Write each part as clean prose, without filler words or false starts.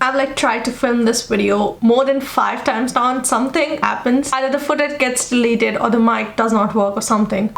I've like tried to film this video more than 5 times now and something happens. Either the footage gets deleted or the mic does not work or something.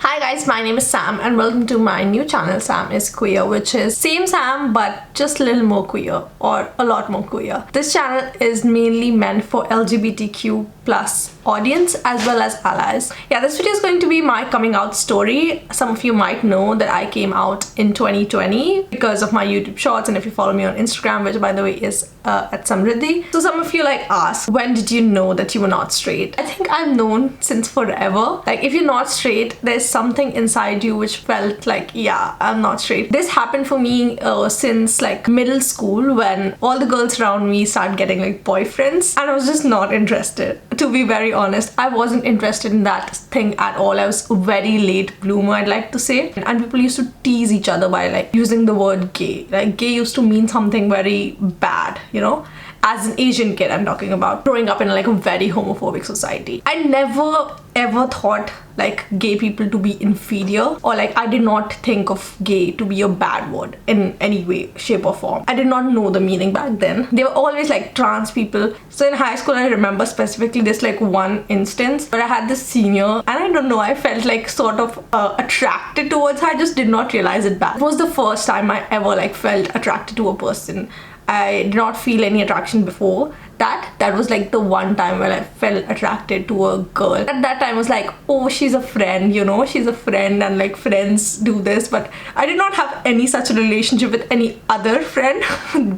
Hi guys, my name is Sam and welcome to my new channel Sam is Queer, which is same Sam but just a little more queer or a lot more queer. This channel is mainly meant for LGBTQ plus audience as well as allies. Yeah, this video is going to be my coming out story. Some of you might know that I came out in 2020 because of my YouTube shorts, and if you follow me on Instagram, which by the way is at Samriddhi. So some of you like ask, when did you know that you were not straight? I think I've known since forever. Like if you're not straight, there's something inside you which felt like, yeah, I'm not straight. This happened for me since like middle school, when all the girls around me started getting like boyfriends and I was just not interested. To be very honest, I wasn't interested in that thing at all. I was a very late bloomer, I'd like to say. And people used to tease each other by like using the word gay. Like gay used to mean something very bad, you know? As an Asian kid, I'm talking about, growing up in like a very homophobic society. I never ever thought like gay people to be inferior, or like I did not think of gay to be a bad word in any way, shape or form. I did not know the meaning back then. They were always like trans people. So in high school, I remember specifically this like one instance where I had this senior and I don't know, I felt like sort of attracted towards her. I just did not realize it back. It was the first time I ever like felt attracted to a person. I did not feel any attraction before that. That was like the one time when I felt attracted to a girl. At that time I was like, oh, she's a friend, you know, she's a friend and like friends do this. But I did not have any such relationship with any other friend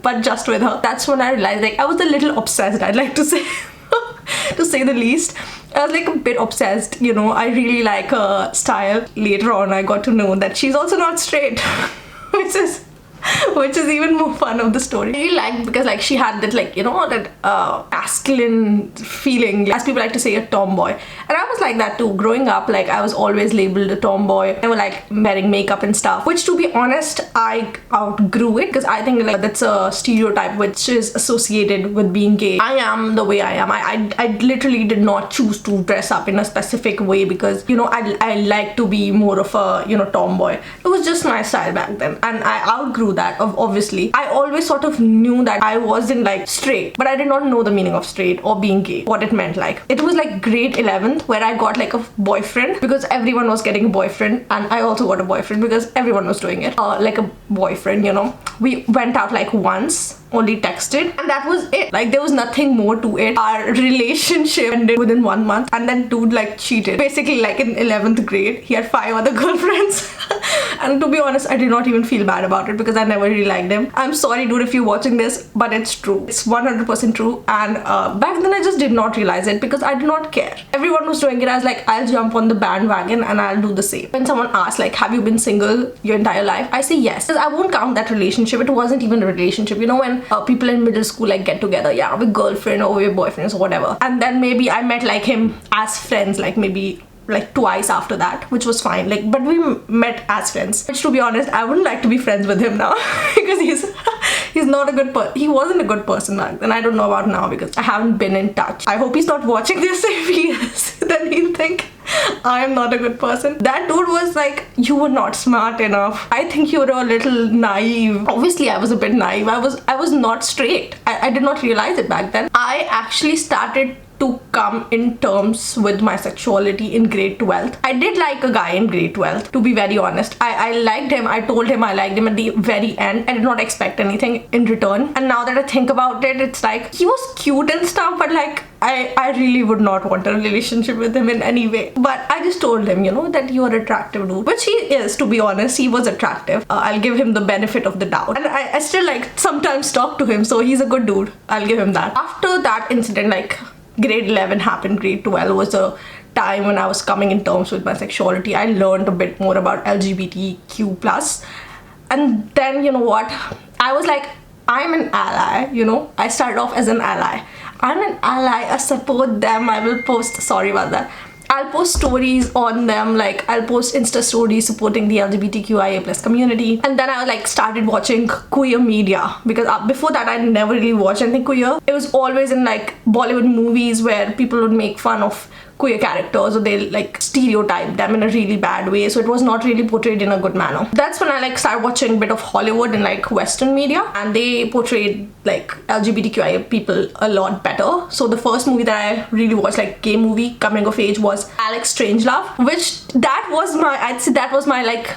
but just with her. That's when I realized like I was a little obsessed, I'd like to say. To say the least. I was like a bit obsessed, you know. I really like her style. Later on I got to know that she's also not straight. which is even more fun of the story. I really liked because like she had that like, you know, that masculine feeling, as people like to say, a tomboy. And I was like that too. Growing up, like I was always labeled a tomboy. I was like wearing makeup and stuff, which to be honest, I outgrew it because I think like that's a stereotype which is associated with being gay. I am the way I am. I literally did not choose to dress up in a specific way because, you know, I like to be more of a, you know, tomboy. It was just my style back then and I outgrew that. Obviously I always sort of knew that I wasn't like straight, but I did not know the meaning of straight or being gay, what it meant. Like it was like grade 11th where I got like a boyfriend because everyone was getting a boyfriend, and I also got a boyfriend because everyone was doing it. Like a boyfriend, you know. We went out like once, only texted, and that was it. Like there was nothing more to it. Our relationship ended within 1 month and that dude like cheated. Basically like in 11th grade he had 5 other girlfriends. And to be honest, I did not even feel bad about it because I never really liked him. I'm sorry dude if you're watching this, but it's true. It's 100% true. And back then I just did not realize it because I did not care. Everyone was doing it. I was like, I'll jump on the bandwagon and I'll do the same. When someone asks like, have you been single your entire life? I say yes. Because I won't count that relationship. It wasn't even a relationship. You know, when people in middle school like get together, yeah, with girlfriend or with boyfriends or whatever. And then maybe I met like him as friends, like maybe like twice after that, which was fine. Like, but we met as friends, which to be honest, I wouldn't like to be friends with him now because he's not a good person. He wasn't a good person back then. I don't know about now because I haven't been in touch. I hope he's not watching this. If he is, then he'll think I'm not a good person. That dude was like, you were not smart enough. I think you were a little naive. Obviously I was a bit naive. I was not straight. I did not realize it back then. I actually started to come in terms with my sexuality in grade 12th. I did like a guy in grade 12th, to be very honest. I liked him. I told him I liked him at the very end. I did not expect anything in return. And now that I think about it, it's like he was cute and stuff, but like I really would not want a relationship with him in any way. But I just told him, you know, that you are attractive dude, which he is, to be honest. He was attractive. I'll give him the benefit of the doubt. And I still like sometimes talk to him, so he's a good dude. I'll give him that. After that incident, like grade 11 happened, grade 12 was a time when I was coming in terms with my sexuality. I learned a bit more about LGBTQ plus, and then you know what, I was like, I'm an ally, you know. I started off as an ally. I'm an ally. I support them. I will post, sorry about that, I'll post stories on them, like I'll post Insta stories supporting the LGBTQIA plus community. And then I like started watching queer media because before that I never really watched anything queer. It was always in like Bollywood movies where people would make fun of queer characters, or they like stereotype them in a really bad way, so it was not really portrayed in a good manner. That's when I like started watching a bit of Hollywood and like Western media, and they portrayed like LGBTQI people a lot better. So the first movie that I really watched, like gay movie, coming of age, was Alex Strangelove, which I'd say that was my like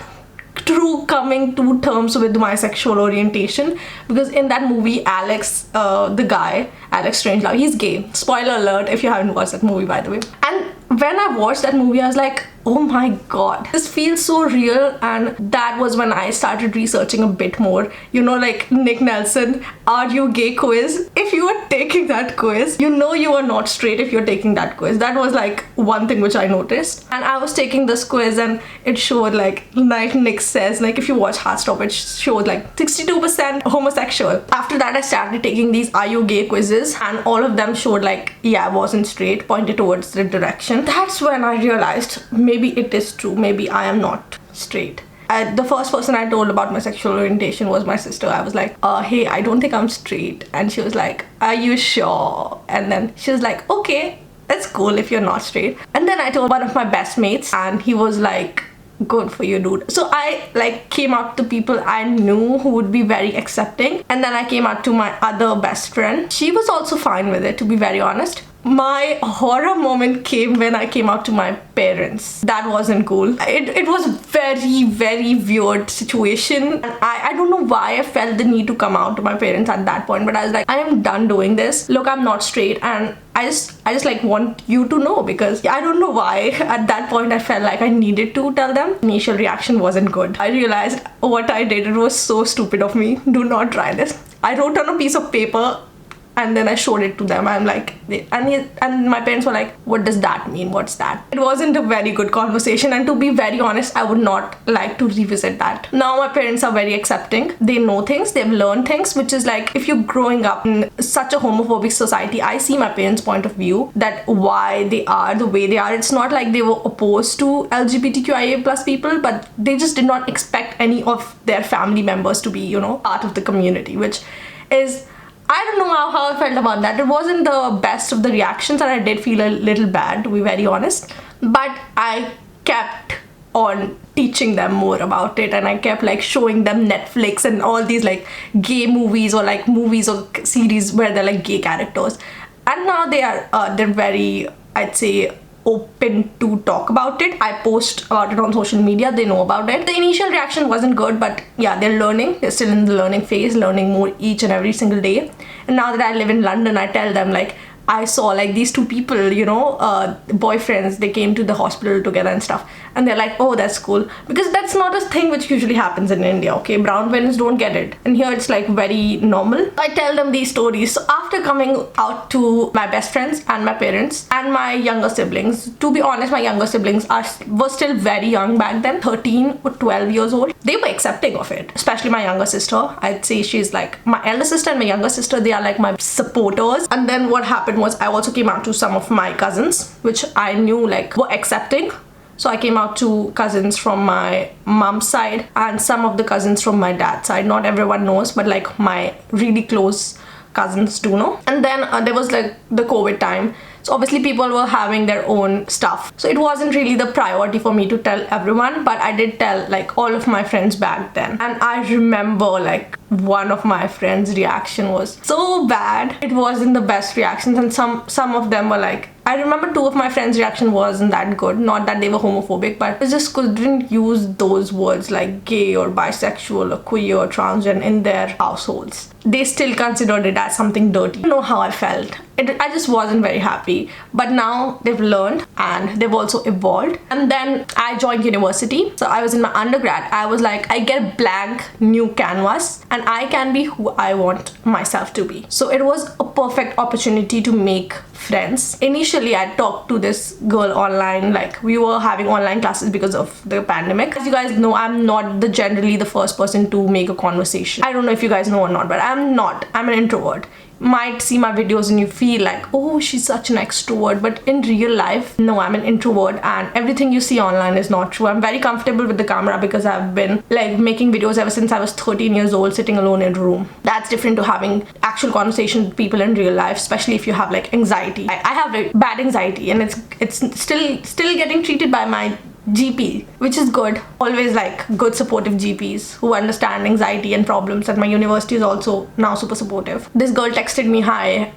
true coming to terms with my sexual orientation, because in that movie Alex, the guy Alex Strangelove, he's gay. Spoiler alert if you haven't watched that movie, by the way. And when I watched that movie, I was like, oh my god, this feels so real. And that was when I started researching a bit more. You know, like Nick Nelson, are you gay quiz? If you are taking that quiz, you know you are not straight if you're taking that quiz. That was like one thing which I noticed. And I was taking this quiz and it showed like Nick says, like if you watch Heartstop, it showed like 62% homosexual. After that I started taking these are you gay quizzes, and all of them showed like, yeah, I wasn't straight, pointed towards the direction. That's when I realized maybe it is true, maybe I am not straight. The first person I told about my sexual orientation was my sister. I was like, hey, I don't think I'm straight. And she was like, are you sure? And then she was like, okay, that's cool if you're not straight. And then I told one of my best mates, and he was like, good for you, dude. So I like came out to people I knew who would be very accepting, and then I came out to my other best friend. She was also fine with it, to be very honest. My horror moment came when I came out to my parents. That wasn't cool. It was very, very weird situation, and I don't know why I felt the need to come out to my parents at that point, but I was like, I am done doing this. Look, I'm not straight, and I just like want you to know, because I don't know why at that point I felt like I needed to tell them. Initial reaction wasn't good. I realized what I did, it was so stupid of me. Do not try this. I wrote on a piece of paper and then I showed it to them. I'm like, and my parents were like, what does that mean? What's that? It wasn't a very good conversation, and to be very honest, I would not like to revisit that. Now my parents are very accepting. They know things, they've learned things, which is like, if you're growing up in such a homophobic society, I see my parents' point of view, that why they are the way they are. It's not like they were opposed to LGBTQIA plus people, but they just did not expect any of their family members to be, you know, part of the community, which is, I don't know how I felt about that. It wasn't the best of the reactions, and I did feel a little bad, to be very honest. But I kept on teaching them more about it, and I kept like showing them Netflix and all these like gay movies, or like movies or series where they're like gay characters. And now they're very, I'd say, open to talk about it. I post about it on social media, they know about it. The initial reaction wasn't good, but yeah, they're learning. They're still in the learning phase, learning more each and every single day. And now that I live in London, I tell them like, I saw like these two people, you know, boyfriends, they came to the hospital together and stuff, and they're like, oh, that's cool, because that's not a thing which usually happens in India, okay? Brown parents don't get it, and here it's like very normal. I tell them these stories. So after coming out to my best friends and my parents and my younger siblings, to be honest, my younger siblings were still very young back then, 13 or 12 years old. They were accepting of it, especially my younger sister. I'd say she's like, my elder sister and my younger sister, they are like my supporters. And then what happened was, I also came out to some of my cousins, which I knew like were accepting. So I came out to cousins from my mom's side and some of the cousins from my dad's side. Not everyone knows, but like my really close cousins do know. And then there was like the COVID time. So obviously people were having their own stuff. So it wasn't really the priority for me to tell everyone, but I did tell like all of my friends back then. And I remember like one of my friends' reaction was so bad. It wasn't the best reactions, and some of them were like, I remember two of my friends' reaction wasn't that good. Not that they were homophobic, but they just couldn't use those words like gay or bisexual or queer or transgender in their households. They still considered it as something dirty. I don't know how I felt. I just wasn't very happy. But now they've learned and they've also evolved. And then I joined university. So I was in my undergrad. I was like, I get a blank new canvas and I can be who I want myself to be. So it was a perfect opportunity to make friends. Initially, I talked to this girl online. Like, we were having online classes because of the pandemic. As you guys know, I'm not generally the first person to make a conversation. I don't know if you guys know or not, but I'm an introvert. might see my videos and you feel like, oh, she's such an extrovert, but in real life, no, I'm an introvert, and everything you see online is not true. I'm very comfortable with the camera because I've been like making videos ever since I was 13 years old, sitting alone in a room. That's different to having actual conversation with people in real life, especially if you have like anxiety. I have very bad anxiety, and it's still getting treated by my GP, which is good. Always like good supportive GPs who understand anxiety and problems, and my university is also now super supportive. This girl texted me hi,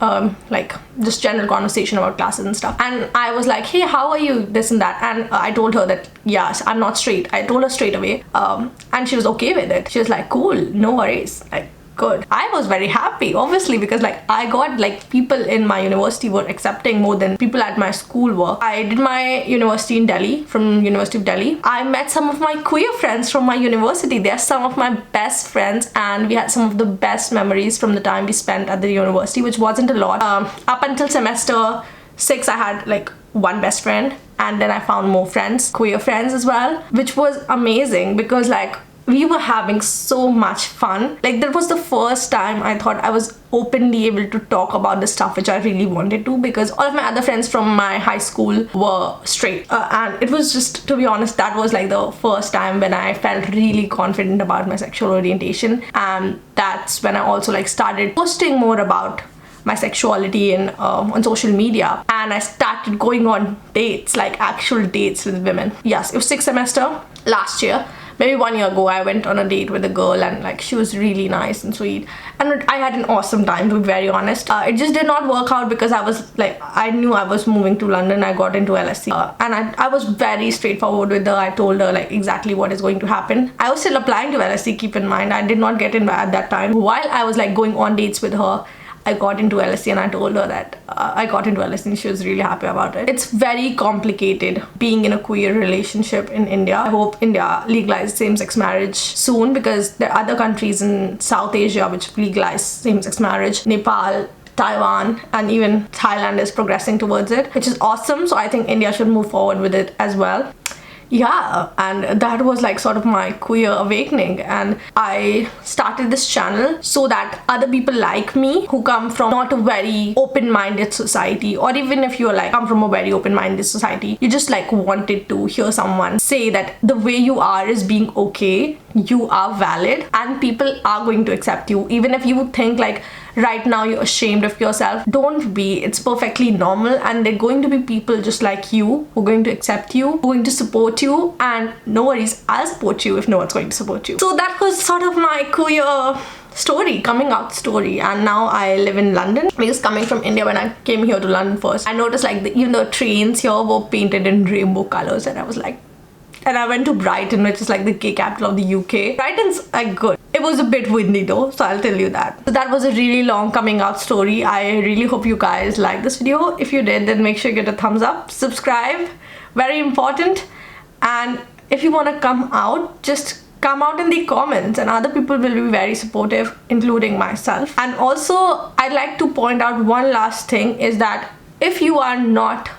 like just general conversation about classes and stuff, and I was like, hey, how are you, this and that, and I told her that yes, I'm not straight. I told her straight away, and she was okay with it. She was like, cool, no worries, like good. I was very happy, obviously, because like I got like people in my university were accepting more than people at my school were. I did my university in Delhi, from University of Delhi. I met some of my queer friends from my university. They're some of my best friends, and we had some of the best memories from the time we spent at the university, which wasn't a lot. Up until semester 6, I had like one best friend, and then I found more friends, queer friends as well, which was amazing because like we were having so much fun. Like that was the first time I thought I was openly able to talk about the stuff which I really wanted to, because all of my other friends from my high school were straight, and it was just, to be honest, that was like the first time when I felt really confident about my sexual orientation, and that's when I also like started posting more about my sexuality in on social media, and I started going on dates, like actual dates with women. Yes, it was 6th semester last year. Maybe 1 year ago, I went on a date with a girl, and like she was really nice and sweet, and I had an awesome time, to be very honest. It just did not work out because I was like, I knew I was moving to London. I got into LSE, and I was very straightforward with her. I told her like exactly what is going to happen. I was still applying to LSE, keep in mind. I did not get in at that time. While I was like going on dates with her, I got into LSE, and I told her that I got into LSE, and she was really happy about it. It's very complicated being in a queer relationship in India. I hope India legalizes same-sex marriage soon, because there are other countries in South Asia which legalize same-sex marriage. Nepal, Taiwan, and even Thailand is progressing towards it, which is awesome. So I think India should move forward with it as well. Yeah, and that was like sort of my queer awakening, and I started this channel so that other people like me who come from not a very open-minded society, or even if you're like come from a very open-minded society, you just like wanted to hear someone say that the way you are is being okay, you are valid, and people are going to accept you. Even if you think like right now you're ashamed of yourself, don't be. It's perfectly normal, and they're going to be people just like you who are going to accept you, who are going to support you, and no worries, I'll support you if no one's going to support you. So that was sort of my queer story, coming out story. And now I live in London, because coming from India, when I came here to London first, I noticed like even the trains here were painted in rainbow colors, and I was like, and I went to Brighton, which is like the gay capital of the UK. Brighton's like good. It was a bit windy though, so I'll tell you that. So that was a really long coming out story. I really hope you guys liked this video. If you did, then make sure you get a thumbs up, subscribe, very important. And if you want to come out, just come out in the comments, and other people will be very supportive, including myself. And also, I'd like to point out one last thing, is that if you are not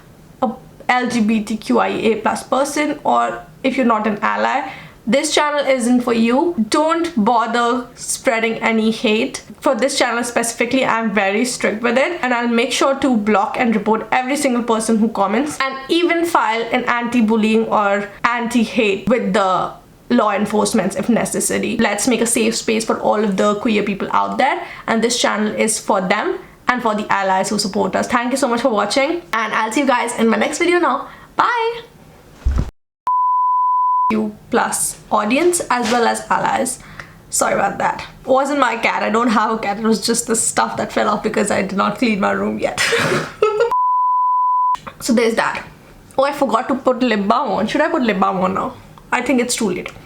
a LGBTQIA+ person, or if you're not an ally, this channel isn't for you. Don't bother spreading any hate. For this channel specifically, I'm very strict with it, and I'll make sure to block and report every single person who comments, and even file an anti-bullying or anti-hate with the law enforcement if necessary. Let's make a safe space for all of the queer people out there, and this channel is for them and for the allies who support us. Thank you so much for watching, and I'll see you guys in my next video now. Bye! Plus audience as well as allies. Sorry about that. It wasn't my cat. I don't have a cat. It was just the stuff that fell off because I did not clean my room yet. So there's that. Oh, I forgot to put lip balm on. Should I put lip balm on now? I think it's too late.